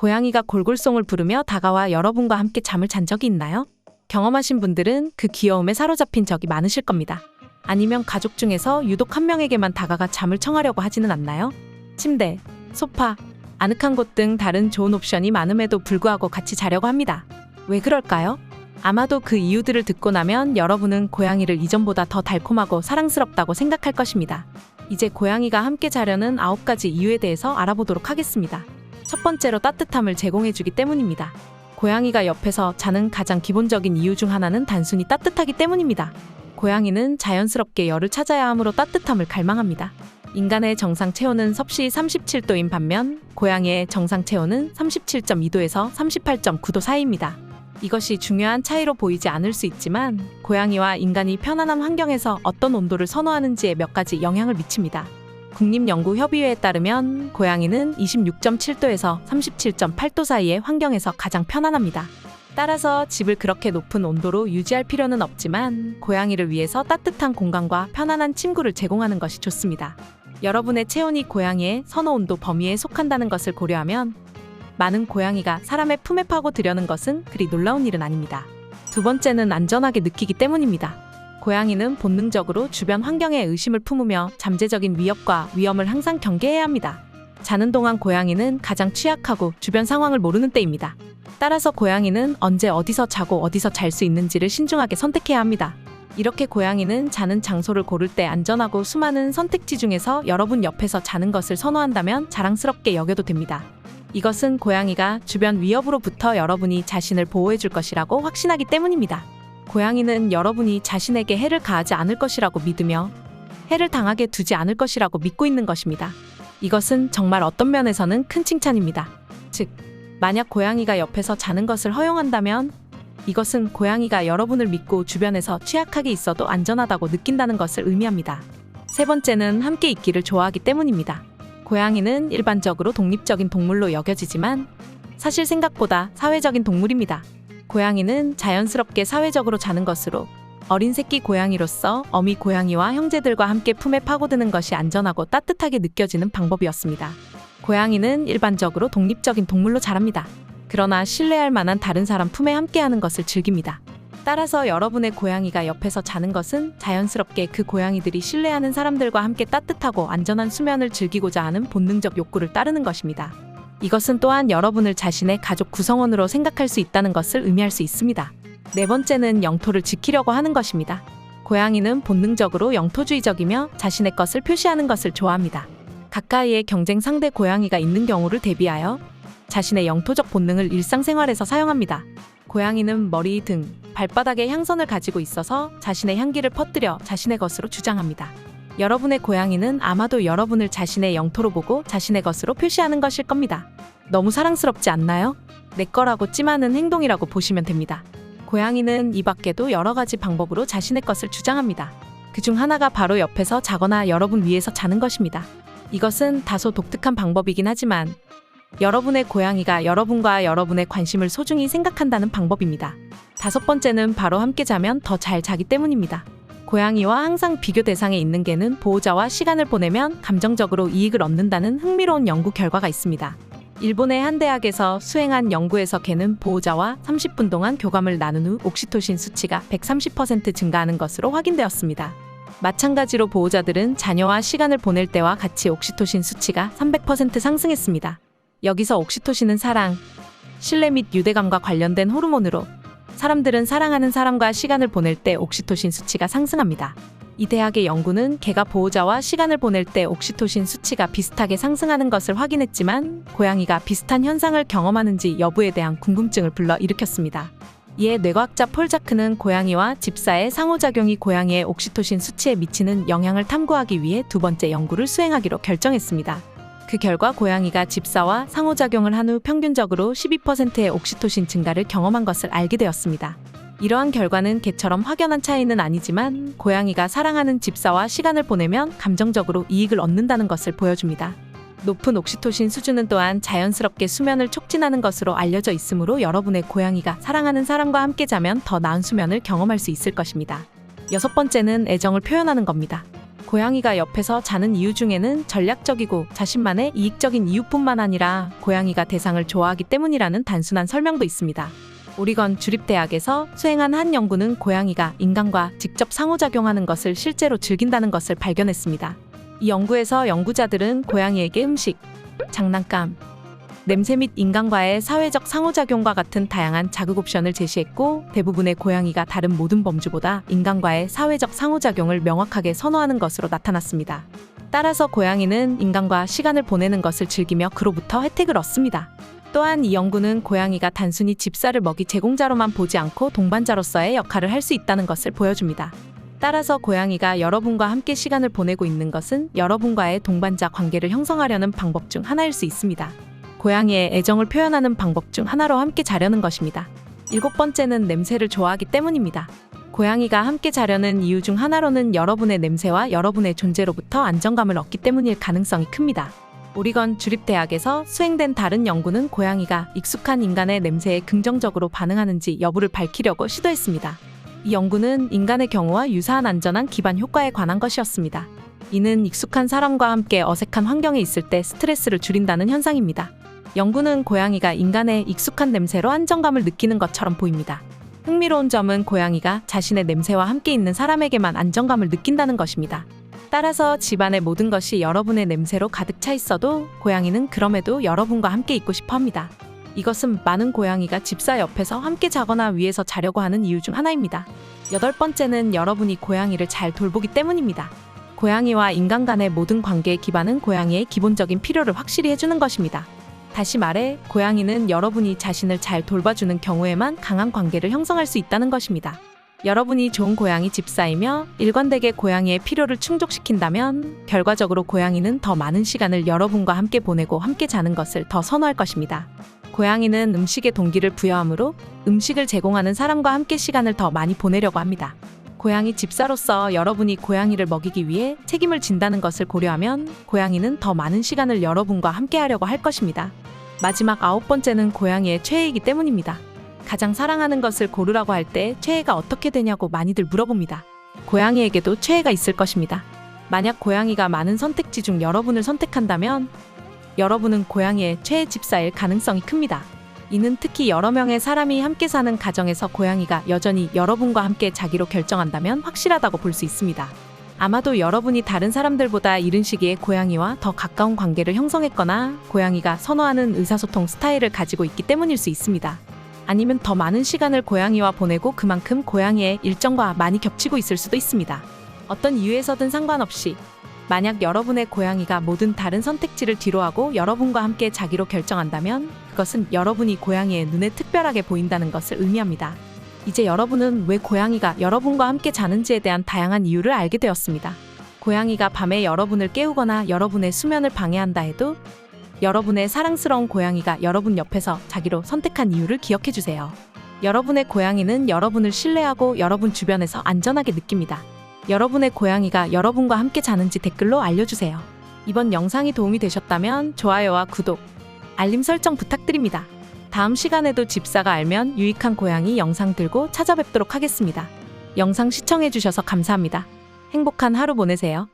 고양이가 골골송을 부르며 다가와 여러분과 함께 잠을 잔 적이 있나요? 경험하신 분들은 그 귀여움에 사로잡힌 적이 많으실 겁니다. 아니면 가족 중에서 유독 한 명에게만 다가가 잠을 청하려고 하지는 않나요? 침대, 소파, 아늑한 곳 등 다른 좋은 옵션이 많음에도 불구하고 같이 자려고 합니다. 왜 그럴까요? 아마도 그 이유들을 듣고 나면 여러분은 고양이를 이전보다 더 달콤하고 사랑스럽다고 생각할 것입니다. 이제 고양이가 함께 자려는 9가지 이유에 대해서 알아보도록 하겠습니다. 첫 번째로 따뜻함을 제공해주기 때문입니다. 고양이가 옆에서 자는 가장 기본적인 이유 중 하나는 단순히 따뜻하기 때문입니다. 고양이는 자연스럽게 열을 찾아야 하므로 따뜻함을 갈망합니다. 인간의 정상 체온은 섭씨 37도인 반면 고양이의 정상 체온은 37.2도에서 38.9도 사이입니다. 이것이 중요한 차이로 보이지 않을 수 있지만 고양이와 인간이 편안한 환경에서 어떤 온도를 선호하는지에 몇 가지 영향을 미칩니다. 국립연구협의회에 따르면 고양이는 26.7도에서 37.8도 사이의 환경에서 가장 편안합니다. 따라서 집을 그렇게 높은 온도로 유지할 필요는 없지만 고양이를 위해서 따뜻한 공간과 편안한 침구를 제공하는 것이 좋습니다. 여러분의 체온이 고양이의 선호 온도 범위에 속한다는 것을 고려하면 많은 고양이가 사람의 품에 파고들려는 것은 그리 놀라운 일은 아닙니다. 두 번째는 안전하게 느끼기 때문입니다. 고양이는 본능적으로 주변 환경에 의심을 품으며 잠재적인 위협과 위험을 항상 경계해야 합니다. 자는 동안 고양이는 가장 취약하고 주변 상황을 모르는 때입니다. 따라서 고양이는 언제 어디서 자고 어디서 잘 수 있는지를 신중하게 선택해야 합니다. 이렇게 고양이는 자는 장소를 고를 때 안전하고 수많은 선택지 중에서 여러분 옆에서 자는 것을 선호한다면 자랑스럽게 여겨도 됩니다. 이것은 고양이가 주변 위협으로부터 여러분이 자신을 보호해 줄 것이라고 확신하기 때문입니다. 고양이는 여러분이 자신에게 해를 가하지 않을 것이라고 믿으며 해를 당하게 두지 않을 것이라고 믿고 있는 것입니다. 이것은 정말 어떤 면에서는 큰 칭찬입니다. 즉, 만약 고양이가 옆에서 자는 것을 허용한다면 이것은 고양이가 여러분을 믿고 주변에서 취약하게 있어도 안전하다고 느낀다는 것을 의미합니다. 세 번째는 함께 있기를 좋아하기 때문입니다. 고양이는 일반적으로 독립적인 동물로 여겨지지만 사실 생각보다 사회적인 동물입니다. 고양이는 자연스럽게 사회적으로 자는 것으로 어린 새끼 고양이로서 어미 고양이와 형제들과 함께 품에 파고드는 것이 안전하고 따뜻하게 느껴지는 방법이었습니다. 고양이는 일반적으로 독립적인 동물로 자랍니다. 그러나 신뢰할 만한 다른 사람 품에 함께하는 것을 즐깁니다. 따라서 여러분의 고양이가 옆에서 자는 것은 자연스럽게 그 고양이들이 신뢰하는 사람들과 함께 따뜻하고 안전한 수면을 즐기고자 하는 본능적 욕구를 따르는 것입니다. 이것은 또한 여러분을 자신의 가족 구성원으로 생각할 수 있다는 것을 의미할 수 있습니다. 네 번째는 영토를 지키려고 하는 것입니다. 고양이는 본능적으로 영토주의적이며 자신의 것을 표시하는 것을 좋아합니다. 가까이에 경쟁 상대 고양이가 있는 경우를 대비하여 자신의 영토적 본능을 일상생활에서 사용합니다. 고양이는 머리, 등, 발바닥에 향선을 가지고 있어서 자신의 향기를 퍼뜨려 자신의 것으로 주장합니다. 여러분의 고양이는 아마도 여러분을 자신의 영토로 보고 자신의 것으로 표시하는 것일 겁니다. 너무 사랑스럽지 않나요? 내 거라고 찜하는 행동이라고 보시면 됩니다. 고양이는 이 밖에도 여러 가지 방법으로 자신의 것을 주장합니다. 그중 하나가 바로 옆에서 자거나 여러분 위에서 자는 것입니다. 이것은 다소 독특한 방법이긴 하지만 여러분의 고양이가 여러분과 여러분의 관심을 소중히 생각한다는 방법입니다. 다섯 번째는 바로 함께 자면 더 잘 자기 때문입니다. 고양이와 항상 비교 대상에 있는 개는 보호자와 시간을 보내면 감정적으로 이익을 얻는다는 흥미로운 연구 결과가 있습니다. 일본의 한 대학에서 수행한 연구에서 개는 보호자와 30분 동안 교감을 나눈 후 옥시토신 수치가 130% 증가하는 것으로 확인되었습니다. 마찬가지로 보호자들은 자녀와 시간을 보낼 때와 같이 옥시토신 수치가 300% 상승했습니다. 여기서 옥시토신은 사랑, 신뢰 및 유대감과 관련된 호르몬으로 사람들은 사랑하는 사람과 시간을 보낼 때 옥시토신 수치가 상승합니다. 이 대학의 연구는 개가 보호자와 시간을 보낼 때 옥시토신 수치가 비슷하게 상승하는 것을 확인했지만 고양이가 비슷한 현상을 경험하는지 여부에 대한 궁금증을 불러일으켰습니다. 이에 뇌과학자 폴 자크는 고양이와 집사의 상호작용이 고양이의 옥시토신 수치에 미치는 영향을 탐구하기 위해 두 번째 연구를 수행하기로 결정했습니다. 그 결과 고양이가 집사와 상호작용을 한 후 평균적으로 12%의 옥시토신 증가를 경험한 것을 알게 되었습니다. 이러한 결과는 개처럼 확연한 차이는 아니지만 고양이가 사랑하는 집사와 시간을 보내면 감정적으로 이익을 얻는다는 것을 보여줍니다. 높은 옥시토신 수준은 또한 자연스럽게 수면을 촉진하는 것으로 알려져 있으므로 여러분의 고양이가 사랑하는 사람과 함께 자면 더 나은 수면을 경험할 수 있을 것입니다. 여섯 번째는 애정을 표현하는 겁니다. 고양이가 옆에서 자는 이유 중에는 전략적이고 자신만의 이익적인 이유뿐만 아니라 고양이가 대상을 좋아하기 때문이라는 단순한 설명도 있습니다. 오리건 주립대학에서 수행한 한 연구는 고양이가 인간과 직접 상호작용하는 것을 실제로 즐긴다는 것을 발견했습니다. 이 연구에서 연구자들은 고양이에게 음식, 장난감, 냄새 및 인간과의 사회적 상호작용과 같은 다양한 자극 옵션을 제시했고, 대부분의 고양이가 다른 모든 범주보다 인간과의 사회적 상호작용을 명확하게 선호하는 것으로 나타났습니다. 따라서 고양이는 인간과 시간을 보내는 것을 즐기며 그로부터 혜택을 얻습니다. 또한 이 연구는 고양이가 단순히 집사를 먹이 제공자로만 보지 않고 동반자로서의 역할을 할 수 있다는 것을 보여줍니다. 따라서 고양이가 여러분과 함께 시간을 보내고 있는 것은 여러분과의 동반자 관계를 형성하려는 방법 중 하나일 수 있습니다. 고양이의 애정을 표현하는 방법 중 하나로 함께 자려는 것입니다. 7번째는 냄새를 좋아하기 때문입니다. 고양이가 함께 자려는 이유 중 하나로는 여러분의 냄새와 여러분의 존재로부터 안정감을 얻기 때문일 가능성이 큽니다. 오리건 주립대학에서 수행된 다른 연구는 고양이가 익숙한 인간의 냄새에 긍정적으로 반응하는지 여부를 밝히려고 시도했습니다. 이 연구는 인간의 경우와 유사한 안전한 기반 효과에 관한 것이었습니다. 이는 익숙한 사람과 함께 어색한 환경에 있을 때 스트레스를 줄인다는 현상입니다. 연구는 고양이가 인간의 익숙한 냄새로 안정감을 느끼는 것처럼 보입니다. 흥미로운 점은 고양이가 자신의 냄새와 함께 있는 사람에게만 안정감을 느낀다는 것입니다. 따라서 집안의 모든 것이 여러분의 냄새로 가득 차 있어도 고양이는 그럼에도 여러분과 함께 있고 싶어 합니다. 이것은 많은 고양이가 집사 옆에서 함께 자거나 위에서 자려고 하는 이유 중 하나입니다. 8번째는 여러분이 고양이를 잘 돌보기 때문입니다. 고양이와 인간 간의 모든 관계의 기반은 고양이의 기본적인 필요를 확실히 해주는 것입니다. 다시 말해, 고양이는 여러분이 자신을 잘 돌봐주는 경우에만 강한 관계를 형성할 수 있다는 것입니다. 여러분이 좋은 고양이 집사이며 일관되게 고양이의 필요를 충족시킨다면 결과적으로 고양이는 더 많은 시간을 여러분과 함께 보내고 함께 자는 것을 더 선호할 것입니다. 고양이는 음식에 동기를 부여하므로 음식을 제공하는 사람과 함께 시간을 더 많이 보내려고 합니다. 고양이 집사로서 여러분이 고양이를 먹이기 위해 책임을 진다는 것을 고려하면 고양이는 더 많은 시간을 여러분과 함께 하려고 할 것입니다. 마지막 9번째는 고양이의 최애이기 때문입니다. 가장 사랑하는 것을 고르라고 할 때 최애가 어떻게 되냐고 많이들 물어봅니다. 고양이에게도 최애가 있을 것입니다. 만약 고양이가 많은 선택지 중 여러분을 선택한다면 여러분은 고양이의 최애 집사일 가능성이 큽니다. 이는 특히 여러 명의 사람이 함께 사는 가정에서 고양이가 여전히 여러분과 함께 자기로 결정한다면 확실하다고 볼 수 있습니다. 아마도 여러분이 다른 사람들보다 이른 시기에 고양이와 더 가까운 관계를 형성했거나 고양이가 선호하는 의사소통 스타일을 가지고 있기 때문일 수 있습니다. 아니면 더 많은 시간을 고양이와 보내고 그만큼 고양이의 일정과 많이 겹치고 있을 수도 있습니다. 어떤 이유에서든 상관없이 만약 여러분의 고양이가 모든 다른 선택지를 뒤로하고 여러분과 함께 자기로 결정한다면 그것은 여러분이 고양이의 눈에 특별하게 보인다는 것을 의미합니다. 이제 여러분은 왜 고양이가 여러분과 함께 자는지에 대한 다양한 이유를 알게 되었습니다. 고양이가 밤에 여러분을 깨우거나 여러분의 수면을 방해한다 해도 여러분의 사랑스러운 고양이가 여러분 옆에서 자기로 선택한 이유를 기억해 주세요. 여러분의 고양이는 여러분을 신뢰하고 여러분 주변에서 안전하게 느낍니다. 여러분의 고양이가 여러분과 함께 자는지 댓글로 알려주세요. 이번 영상이 도움이 되셨다면 좋아요와 구독, 알림 설정 부탁드립니다. 다음 시간에도 집사가 알면 유익한 고양이 영상 들고 찾아뵙도록 하겠습니다. 영상 시청해주셔서 감사합니다. 행복한 하루 보내세요.